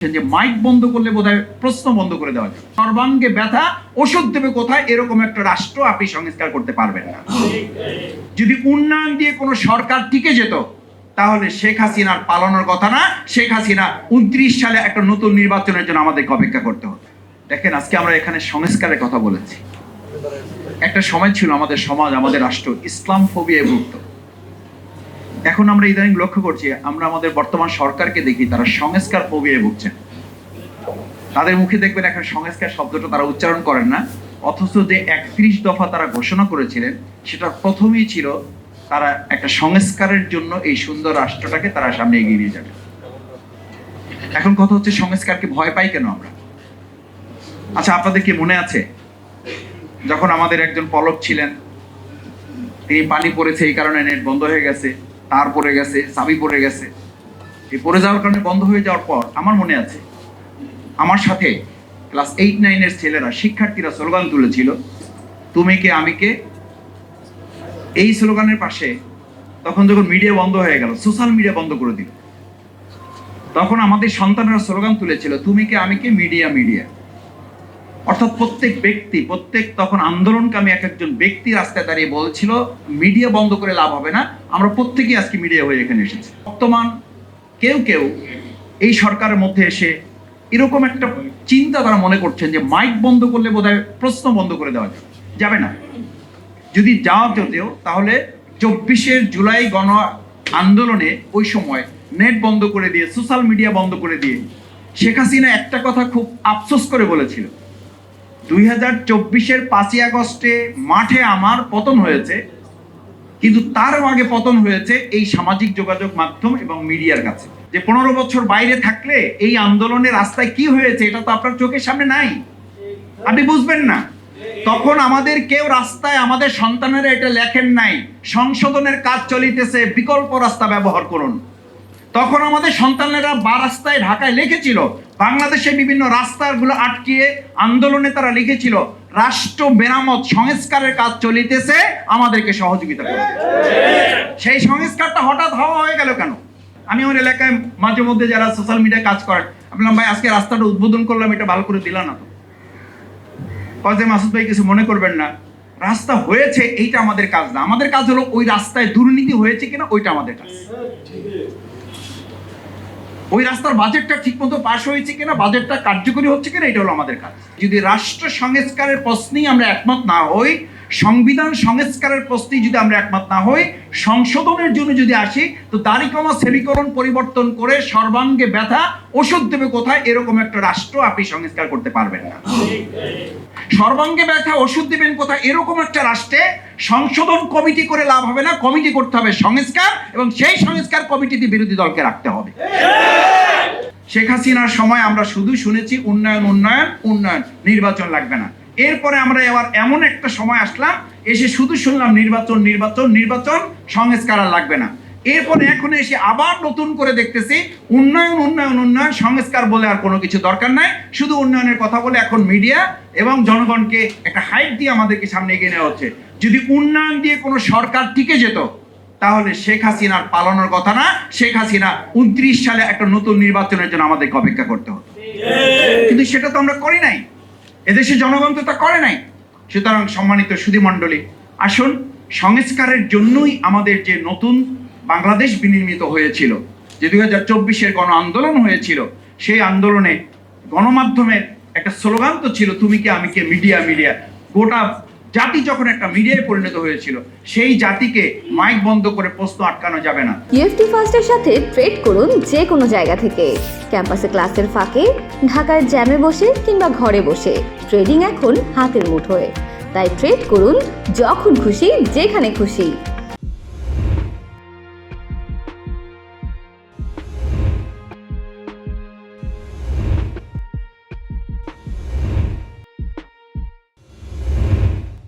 যে মাইক বন্ধ করলে বোধহয় প্রশ্ন বন্ধ করে দেওয়া যায়। সর্বাঙ্গে ব্যথা ওষুধ দেবে কোথায়, এরকম একটা রাষ্ট্র আপনি সংস্কার করতে পারবেন না। যদি উন্নয়ন দিয়ে কোনো সরকার টিকে যেত তাহলে শেখ হাসিনার পালানোর কথা না, শেখ হাসিনা 29 সালে একটা নতুন নির্বাচনের জন্য আমাদেরকে অপেক্ষা করতে হতো। দেখেন, আজকে আমরা এখানে সংস্কারের কথা বলেছি। একটা সময় ছিল আমাদের সমাজ, আমাদের রাষ্ট্র ইসলাম ফোবিয়ায় ভুগত। এখন আমরা ইদানিং লক্ষ্য করছি, আমরা আমাদের বর্তমান সরকারকে দেখি তারা সংস্কার ফোবিয়ায় ভুগছেন। তাদের মুখে দেখবেন এখন সংস্কার শব্দটা তারা উচ্চারণ করেন না, অথচ যে 31 দফা তারা ঘোষণা করেছিলেন সেটার প্রথমেই ছিল তারা একটা সংস্কারের জন্য এই সুন্দর রাষ্ট্রটাকে তারা সামনে এগিয়ে নিয়ে যাবে। এখন কথা হচ্ছে, সংস্কারকে ভয় পাই কেন আমরা? আচ্ছা, আপনাদের কি মনে আছে যখন আমাদের একজন পলক ছিলেন, তিনি পানি পড়েছে এই কারণে নেট বন্ধ হয়ে গেছে, তার পড়ে গেছে, চাবি পড়ে গেছে, এই পড়ে যাওয়ার কারণে বন্ধ হয়ে যাওয়ার পর আমার মনে আছে আমার সাথে ক্লাস 8-9 এর ছেলেরা, শিক্ষার্থীরা স্লোগান তুলেছিল, তুমি কে আমি কে। এই স্লোগানের পাশে তখন যখন মিডিয়া বন্ধ হয়ে গেল, সোশ্যাল মিডিয়া বন্ধ করে দিল, তখন আমাদের সন্তানরা স্লোগান তুলেছিল, তুমি কে আমি কে, মিডিয়া মিডিয়া। অর্থাৎ প্রত্যেক ব্যক্তি, তখন আন্দোলনকামী এক একজন ব্যক্তি রাস্তায় দাঁড়িয়ে বলছিল মিডিয়া বন্ধ করে লাভ হবে না, আমরা প্রত্যেকেই আজকে মিডিয়া হয়ে এখানে এসেছি। বর্তমান কেউ কেউ এই সরকারের মধ্যে এসে এরকম একটা চিন্তা তারা মনে করছেন যে মাইক বন্ধ করলে বোধহয় প্রশ্ন বন্ধ করে দেওয়া যাবে না। যদি যাওয়া যেতেও তাহলে 24 জুলাই গণ আন্দোলনে ওই সময় নেট বন্ধ করে দিয়ে, সোশ্যাল মিডিয়া বন্ধ করে দিয়ে শেখ হাসিনা একটা কথা খুব আফসোস করে বলেছিল, 2024 5ই আগস্টে মাঠে আমার পতন হয়েছে, কিন্তু তার আগে পতন হয়েছে এই সামাজিক যোগাযোগ মাধ্যম এবং মিডিয়ার কাছে। যে 15 বছর বাইরে থাকলে এই আন্দোলনের রাস্তায় কি হয়েছে এটা তো আপনার চোখের সামনে নাই, আপনি বুঝবেন না। তখন আমাদের কেউ রাস্তায়, আমাদের সন্তানেরা এটা লেখেন নাই, সংশোধনের কাজ চলিতেছে, বিকল্প রাস্তা ব্যবহার করুন। তখন আমাদের সন্তানেরা রাস্তায় ঢাকায় লিখেছিল, বাংলাদেশে বিভিন্ন রাস্তাগুলো আটকিয়ে আন্দোলনে তারা লিখেছিল, রাষ্ট্র মেরামত সংস্কারের কাজ চলিতেছে, আমাদেরকে সহযোগিতা করুন। সেই সংস্কারটা হঠাৎ হওয়া হয়ে গেল কেন? আমি আমার এলাকায় মাঝে মধ্যে যারা সোশ্যাল মিডিয়ায় কাজ করেন, আমি বললাম, ভাই আজকে রাস্তাটা উদ্বোধন করলাম, এটা ভালো করে দিলা না তো? কয়েক মাসুদ ভাই কিছু মনে করবেন না, রাস্তা হয়েছে এইটা আমাদের কাজ না, আমাদের কাজ হলো ওই রাস্তায় দুর্নীতি হয়েছে কিনা ওইটা আমাদের কাজ। ওই রাস্তার বাজেটটা ঠিক মতো পাশ হয়েছে কিনা, বাজেটটা কার্যকরী হচ্ছে কিনা, এটা হলো আমাদের কাজ। যদি রাষ্ট্র সংস্কারের প্রশ্নেই আমরা একমত না হই, সংবিধান সংস্কারের প্রশ্নে যদি আমরা একমত না হই, সংশোধনের জন্য যদি আসি, তো দাড়িকমা সেমিকরণ পরিবর্তন করে সর্বাঙ্গে ব্যথা ওষুধ দেবে কোথায়, এরকম একটা রাষ্ট্র আপনি সংস্কার করতে পারবেন না। সর্বাঙ্গে ব্যথা ওষুধ দেবেন কোথায়, এরকম একটা রাষ্ট্রে সংশোধন কমিটি করে লাভ হবে না, কমিটি করতে হবে সংস্কার, এবং সেই সংস্কার কমিটিতে বিরোধী দলকে রাখতে হবে। শেখ হাসিনার সময় আমরা শুধু শুনেছি উন্নয়ন উন্নয়ন উন্নয়ন, নির্বাচন লাগবে না। এরপরে আমরা এবার এমন একটা সময় আসলাম, এসে শুধু শুনলাম নির্বাচন নির্বাচন নির্বাচন, সংস্কার আর লাগবে না। এরপরে এখন এসে আবার নতুন করে দেখতেছি উন্নয়ন উন্নয়ন উন্নয়ন, সংস্কার বলে আর কোনো কিছু দরকার নাই, শুধু উন্নয়নের কথা বলে এখন মিডিয়া এবং জনগণকে একটা হাইপ দিয়ে আমাদেরকে সামনে এগিয়ে নেওয়া হচ্ছে। যদি উন্নয়ন দিয়ে কোনো সরকার টিকে যেত তাহলে শেখ হাসিনার পালানোর কথা না, শেখ হাসিনা 29 সালে একটা নতুন নির্বাচনের জন্য আমাদেরকে অপেক্ষা করতে হতো। কিন্তু সেটা তো আমরা করি নাই, এদেশের জনগণ তো তা করে নাই। সুতরাং সম্মানিত সুধী মণ্ডলী, আসুন সংস্কারের জন্যই আমাদের যে নতুন বাংলাদেশ বিনির্মিত হয়েছিল, যে 2024 গণ আন্দোলন হয়েছিল, সেই আন্দোলনে গণমাধ্যমের একটা স্লোগান তো ছিল, তুমি কে আমি কে, মিডিয়া মিডিয়া। গোটা জাতি যখন একটা মিডিয়ায় পরিণত হয়েছিল, সেই জাতিকে মাইক বন্ধ করে প্রশ্ন আটকানো যাবে না। ইউএফটি ফার্স্টের সাথে ট্রেড করুন যে কোনো জায়গা থেকে, ক্যাম্পাসে ক্লাসের ফাঁকে, ঢাকার জ্যামে বসে কিংবা ঘরে বসে। ট্রেডিং এখন হাতের মুঠোয়, তাই ট্রেড করুন যখন খুশি, যেখানে খুশি।